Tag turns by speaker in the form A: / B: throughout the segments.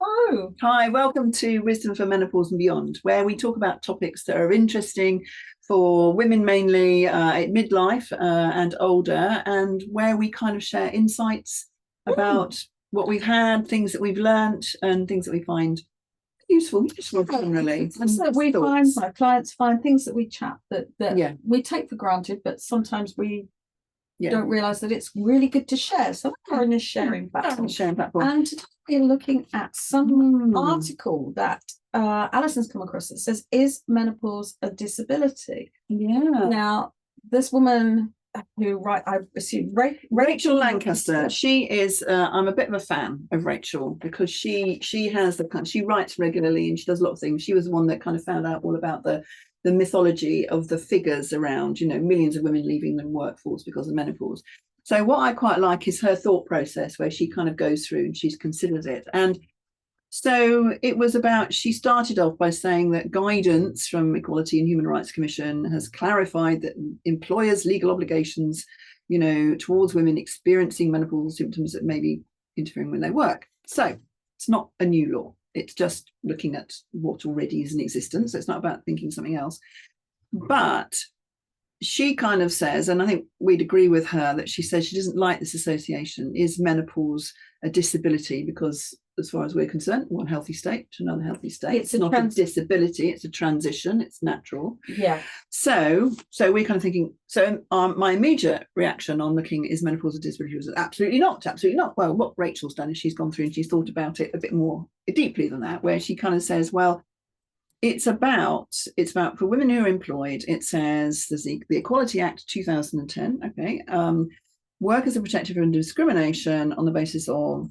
A: Oh, hi, welcome to Wisdom for Menopause and Beyond, where we talk about topics that are interesting for women mainly at midlife and older, and where we kind of share insights about what we've had, things that we've learnt, and things that we find useful generally.
B: Things that we find, my clients find, things that we chat that we take for granted, but sometimes we don't realise that it's really good to share. So we're in a sharing platform. And today we're looking at some article that Alison's come across that says, "Is menopause a disability?"
A: Yeah.
B: Now, this woman who I assume
A: Rachel Lancaster. She is. I'm a bit of a fan of Rachel because she has she writes regularly and she does a lot of things. She was the one that kind of found out all about the mythology of the figures around, millions of women leaving the workforce because of menopause. So what I quite like is her thought process, where she kind of goes through and she's considered it. And so it was about, she started off by saying that guidance from Equality and Human Rights Commission has clarified that employers' legal obligations, towards women experiencing menopausal symptoms that may be interfering with their work. So it's not a new law. It's just looking at what already is in existence. So it's not about thinking something else. But she kind of says, and I think we'd agree with her, that she says she doesn't like this association. Is menopause a disability? Because as far as we're concerned, one healthy state to another healthy state. It's not a disability, it's a transition, it's natural.
B: Yeah.
A: So we're kind of thinking, my immediate reaction on looking, is menopause a disability, was absolutely not. Well, what Rachel's done is she's gone through and she's thought about it a bit more deeply than that, where she kind of says, well, it's about for women who are employed. It says there's the Equality Act 2010. Okay, workers are protected from discrimination on the basis of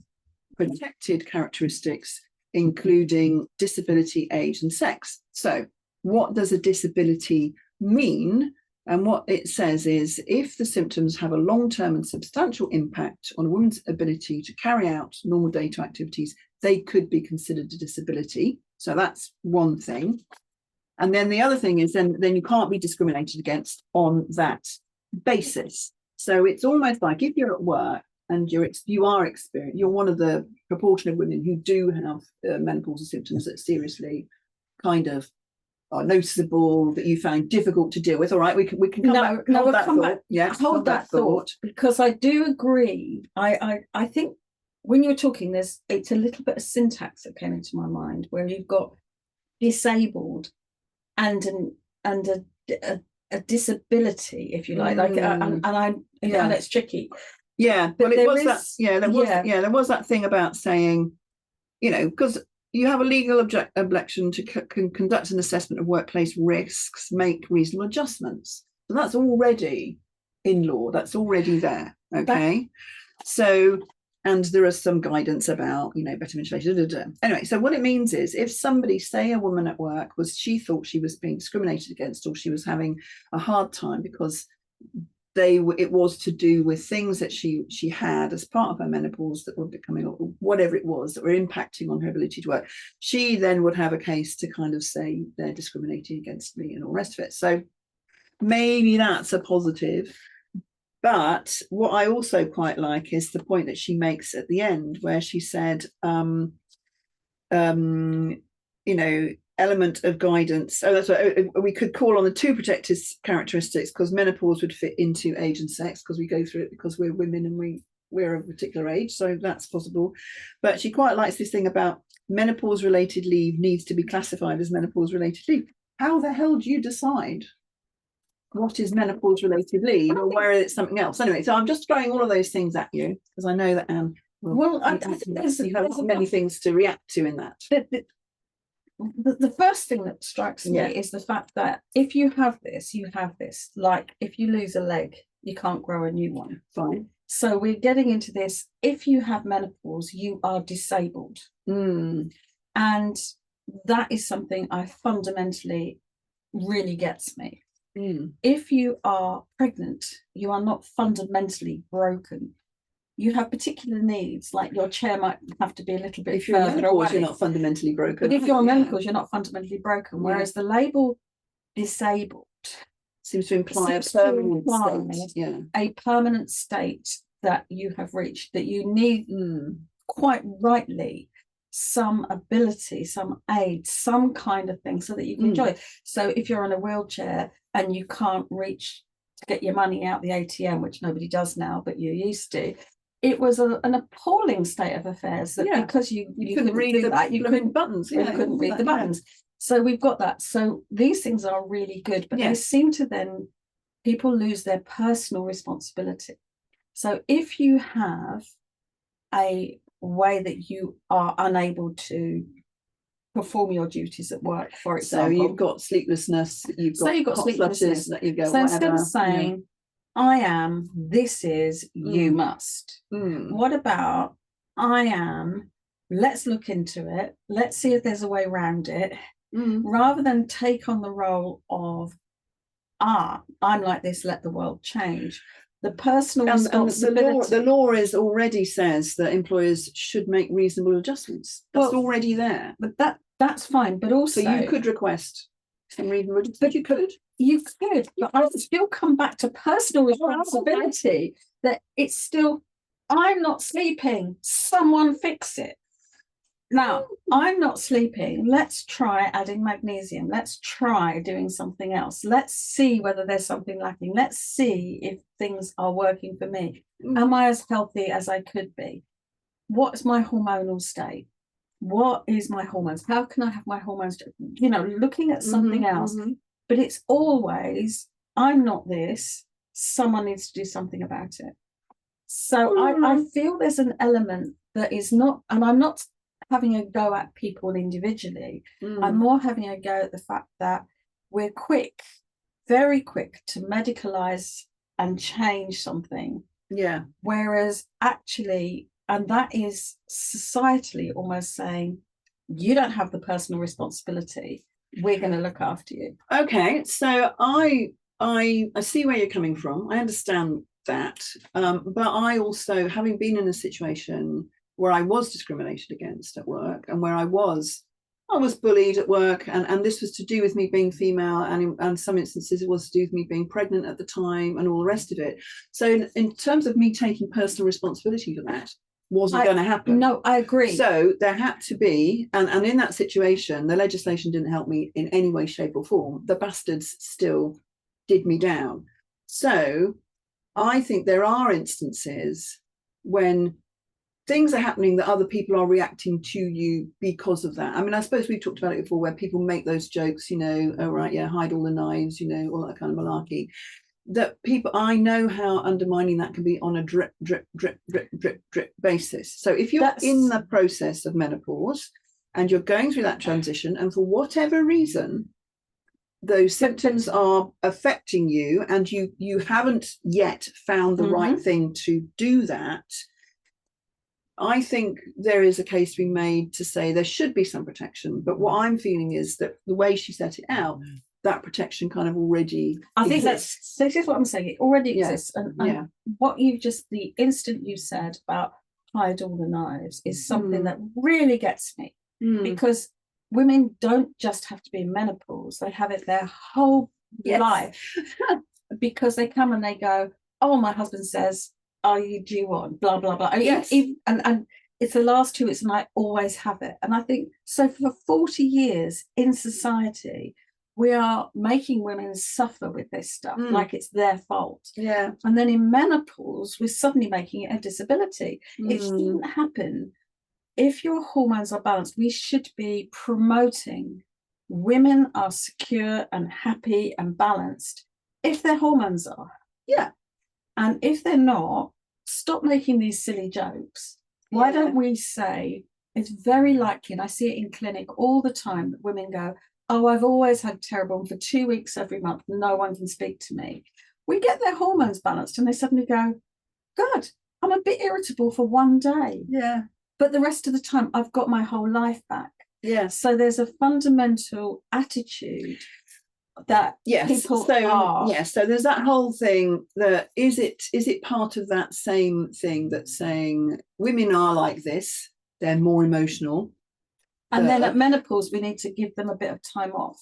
A: protected characteristics, including disability, age, and sex. So, what does a disability mean? And what it says is, if the symptoms have a long-term and substantial impact on a woman's ability to carry out normal day-to-day activities, they could be considered a disability. So that's one thing. And then the other thing is then you can't be discriminated against on that basis. So it's almost like if you're at work and you're one of the proportion of women who do have menopausal symptoms that seriously kind of are noticeable, that you found difficult to deal with. All right, we can come back.
B: Hold that thought, because I do agree. I think when you were talking, it's a little bit of syntax that came into my mind, where you've got disabled and a disability, if you like, and it's tricky.
A: Yeah, but there was that thing about saying, because you have a legal objection to conduct an assessment of workplace risks, make reasonable adjustments. So that's already in law. That's already there. Okay. And there is some guidance about, better ventilation. Anyway, so what it means is, if somebody, say a woman at work, she thought she was being discriminated against, or she was having a hard time because it was to do with things that she had as part of her menopause that were becoming, or whatever it was, that were impacting on her ability to work, she then would have a case to kind of say they're discriminating against me and all the rest of it. So maybe that's a positive. But what I also quite like is the point that she makes at the end, where she said, element of guidance. Oh, that's what we could call on the two protected characteristics, because menopause would fit into age and sex, because we go through it because we're women and we're of a particular age, so that's possible. But she quite likes this thing about menopause related leave needs to be classified as menopause related leave. How the hell do you decide what is menopause related leave, or where it's something else? Anyway, so I'm just throwing all of those things at you, because I know that Anne
B: I think
A: you have many things to react to in that.
B: The first thing that strikes me is the fact that if you have this, you have this. Like, if you lose a leg, you can't grow a new one.
A: Fine.
B: So we're getting into this. If you have menopause, you are disabled. And that is something I fundamentally really gets me. If you are pregnant, you are not fundamentally broken. You have particular needs, like your chair might have to be a little bit further away.
A: You're not fundamentally broken.
B: But if you're on menopause, you're not fundamentally broken. Whereas the label disabled
A: seems to imply a permanent state.
B: A permanent state that you have reached, that you need quite rightly some ability, some aid, some kind of thing so that you can enjoy it. So if you're in a wheelchair and you can't reach to get your money out the ATM, which nobody does now, but you used to, it was an appalling state of affairs that because you couldn't read that, you couldn't buttons, you couldn't read the buttons. So we've got that. So these things are really good, but they seem to then, people lose their personal responsibility. So if you have a way that you are unable to perform your duties at work, for example.
A: So you've got sleeplessness, you've got sleeplessness, that you go,
B: so instead of saying, I am, this is, you must. What about, I am, let's look into it, let's see if there's a way around it, rather than take on the role of, I'm like this, let the world change. The personal responsibility.
A: And the law is already says that employers should make reasonable adjustments. That's already there.
B: But that's fine. But also,
A: so you could request some reasonable adjustments. But
B: you could. But I would still come back to personal responsibility. That it's still, I'm not sleeping. Someone fix it. Now, I'm not sleeping. Let's try adding magnesium. Let's try doing something else. Let's see whether there's something lacking. Let's see if things are working for me. Am I as healthy as I could be? What's my hormonal state? What is my hormones? How can I have my hormones? Looking at something else. But it's always, I'm not this. Someone needs to do something about it. So I feel there's an element that is not, and I'm not having a go at people individually. I'm more having a go at the fact that we're very quick to medicalize and change something.
A: Yeah.
B: Whereas actually, and that is societally almost saying, you don't have the personal responsibility. We're going to look after you.
A: Okay, so I see where you're coming from. I understand that, but I also, having been in a situation where I was discriminated against at work, and where I was bullied at work, and this was to do with me being female, and in some instances it was to do with me being pregnant at the time and all the rest of it. So in terms of me taking personal responsibility for that, wasn't going to happen.
B: No, I agree.
A: So there had to be, and in that situation, the legislation didn't help me in any way, shape or form. The bastards still did me down. So I think there are instances when things are happening that other people are reacting to you because of that. I mean, I suppose we've talked about it before, where people make those jokes, oh right, yeah, hide all the knives, all that kind of malarkey. That people, I know how undermining that can be on a drip basis. So if you're in the process of menopause and you're going through that transition, and for whatever reason those symptoms are affecting you, and you haven't yet found the right thing to do that, I think there is a case to be made to say there should be some protection. But what I'm feeling is that the way she set it out, that protection kind of already exists.
B: This is what I'm saying. It already exists. And what you've just, the instant you said about hide all the knives is something that really gets me, because women don't just have to be in menopause. They have it their whole life, because they come and they go, oh, my husband says, are you due on blah blah blah? And it's the last 2 weeks and I always have it. And I think so for 40 years in society we are making women suffer with this stuff like it's their fault.
A: Yeah.
B: And then in menopause we're suddenly making it a disability. It shouldn't happen. If your hormones are balanced, we should be promoting women are secure and happy and balanced if their hormones are.
A: Yeah.
B: And if they're not, stop making these silly jokes. Why don't we say, it's very likely, and I see it in clinic all the time, that women go, oh, I've always had terrible, and for 2 weeks every month, no one can speak to me. We get their hormones balanced and they suddenly go, God, I'm a bit irritable for one day.
A: Yeah.
B: But the rest of the time, I've got my whole life back.
A: Yeah.
B: So there's a fundamental attitude that people are.
A: Yes, so there's that whole thing that is it part of that same thing that's saying women are like this, they're more emotional,
B: and then at menopause we need to give them a bit of time off.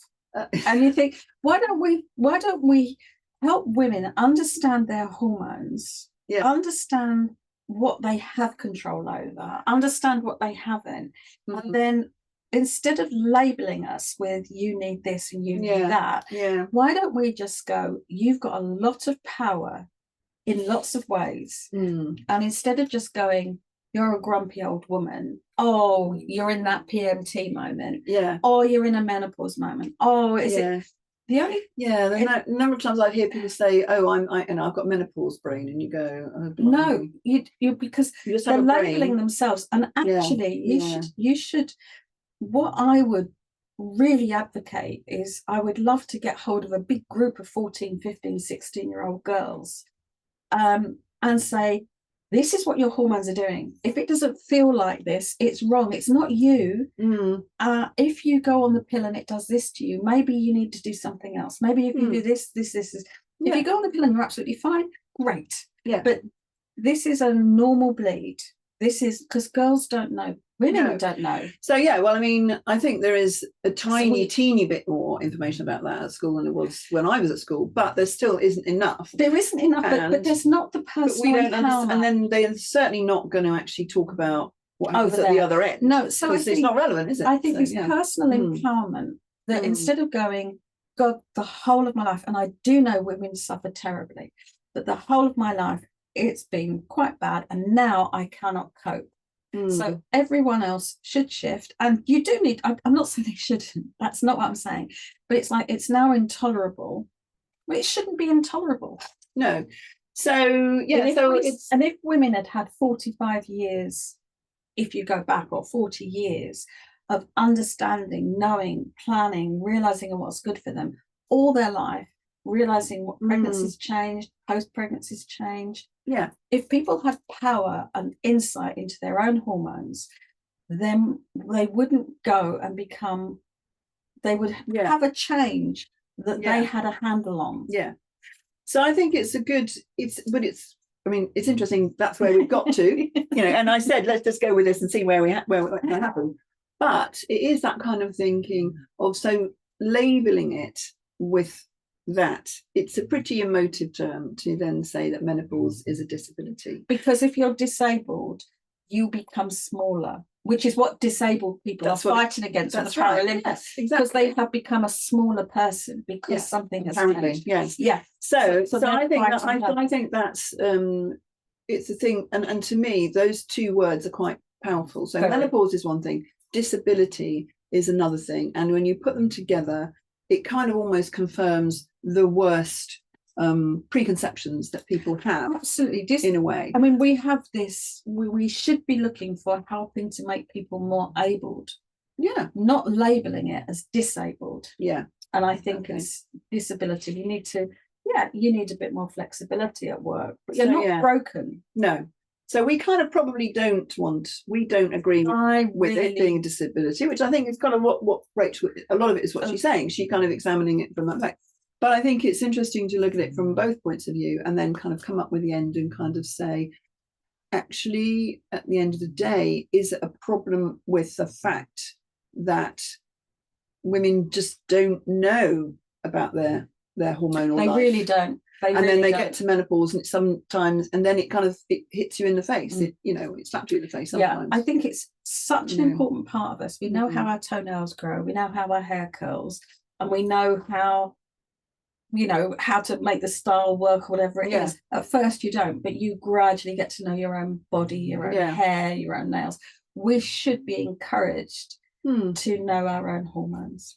B: And you think, why don't we help women understand their hormones, understand what they have control over, understand what they haven't,
A: Mm-hmm.
B: and then instead of labeling us with you need this and you need that, why don't we just go, you've got a lot of power in lots of ways, and instead of just going, you're a grumpy old woman, oh, you're in that PMT moment, oh, you're in a menopause moment, oh, is it the only
A: the number of times I hear people say, oh, I've got menopause brain, and you go, oh,
B: no, you because they're labeling themselves, and actually you should what I would really advocate is, I would love to get hold of a big group of 14, 15, 16-year-old girls, and say, this is what your hormones are doing. If it doesn't feel like this, it's wrong. It's not you. If you go on the pill and it does this to you, maybe you need to do something else. Maybe you can do this. If you go on the pill and you're absolutely fine, great. But this is a normal bleed. This is because girls don't know. Women don't know.
A: So I think there is a teeny bit more information about that at school than there was when I was at school, but there still isn't enough.
B: There isn't enough, but there's not the personal empowerment.
A: And then they're certainly not going to actually talk about what happens at the other end.
B: No, so
A: it's not relevant, is it?
B: I think it's personal empowerment that instead of going, God, the whole of my life, and I do know women suffer terribly, but the whole of my life, it's been quite bad, and now I cannot cope. So everyone else should shift, and you do need, I'm not saying they shouldn't, that's not what I'm saying, but it's like, it's now intolerable. Well, it shouldn't be intolerable.
A: No. So
B: and if women had 45 years, if you go back, or 40 years of understanding, knowing, planning, realizing what's good for them all their life, realizing what pregnancies changed, post-pregnancies changed. If people had power and insight into their own hormones, then they wouldn't go and become, they would have a change that they had a handle on.
A: So I think it's it's interesting, that's where we've got to, and I said, let's just go with this and see where that happens. But it is that kind of thinking of, so labeling it with that, it's a pretty emotive term to then say that menopause is a disability.
B: Because if you're disabled, you become smaller, which is what disabled people are fighting against at the Paralympics, because they have become a smaller person because something has changed. So I think that's it's a thing, and to me those two words are quite powerful. So menopause is one thing, disability is another thing, and when you put them together, it kind of almost confirms the worst preconceptions that people have. Absolutely,
A: in a way.
B: I mean, we have this, we should be looking for helping to make people more abled, not labeling it as disabled. And I think it's disability. You need to, you need a bit more flexibility at work, but you're not broken.
A: No. So we kind of probably don't agree with it being a disability, which I think is kind of what Rachel, a lot of it is what she's saying. She's kind of examining it from that fact. But I think it's interesting to look at it from both points of view and then kind of come up with the end and kind of say, actually, at the end of the day, is it a problem with the fact that women just don't know about their hormonal life?
B: They really don't.
A: Then they get to menopause, and sometimes, and then it kind of it hits you in the face. It slaps you in the face sometimes.
B: I think it's such an important part of us. We know how our toenails grow. We know how our hair curls, and we know how to make the style work or whatever it is. At first you don't, but you gradually get to know your own body, your own hair, your own nails. We should be encouraged to know our own hormones.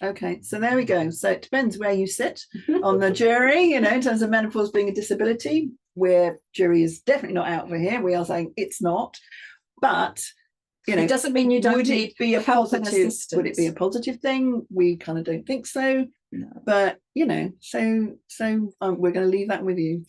A: Okay, so there we go. So it depends where you sit on the jury, in terms of menopause being a disability, where jury is definitely not out for here. We are saying it's not, but
B: it doesn't mean you don't need help and assistance.
A: Would it be a positive thing? We kind of don't think so.
B: No.
A: But so we're going to leave that with you.